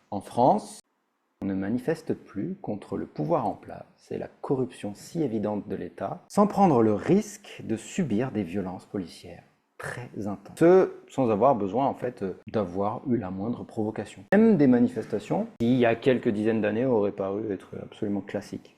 En France, on ne manifeste plus contre le pouvoir en place et la corruption si évidente de l'État, sans prendre le risque de subir des violences policières très intenses. Ce, sans avoir besoin en fait d'avoir eu la moindre provocation. Même des manifestations qui, il y a quelques dizaines d'années, auraient paru être absolument classiques.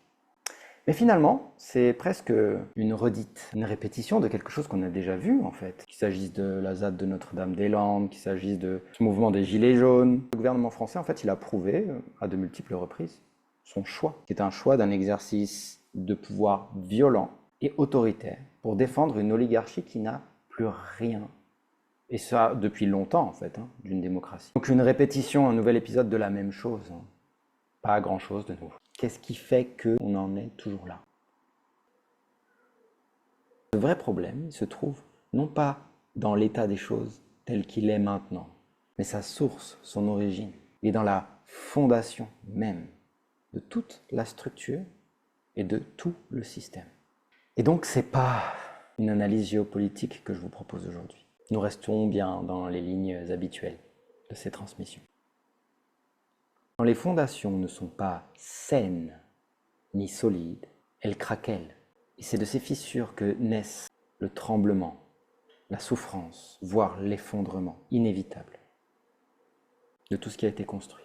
Mais finalement, c'est presque une redite, une répétition de quelque chose qu'on a déjà vu en fait. Qu'il s'agisse de la ZAD de Notre-Dame-des-Landes, qu'il s'agisse de ce mouvement des Gilets jaunes. Le gouvernement français, en fait, il a prouvé à de multiples reprises son choix, qui est un choix d'un exercice de pouvoir violent et autoritaire pour défendre une oligarchie qui n'a plus rien. Et ça, depuis longtemps en fait, d'une démocratie. Donc une répétition, un nouvel épisode de la même chose. Pas grand-chose de nouveau. Qu'est-ce qui fait qu'on en est toujours là? Le vrai problème, il se trouve non pas dans l'état des choses tel qu'il est maintenant, mais sa source, son origine, est dans la fondation même de toute la structure et de tout le système. Et donc, c'est pas une analyse géopolitique que je vous propose aujourd'hui. Nous restons bien dans les lignes habituelles de ces transmissions. Quand les fondations ne sont pas saines ni solides, elles craquellent. Et c'est de ces fissures que naissent le tremblement, la souffrance, voire l'effondrement inévitable de tout ce qui a été construit.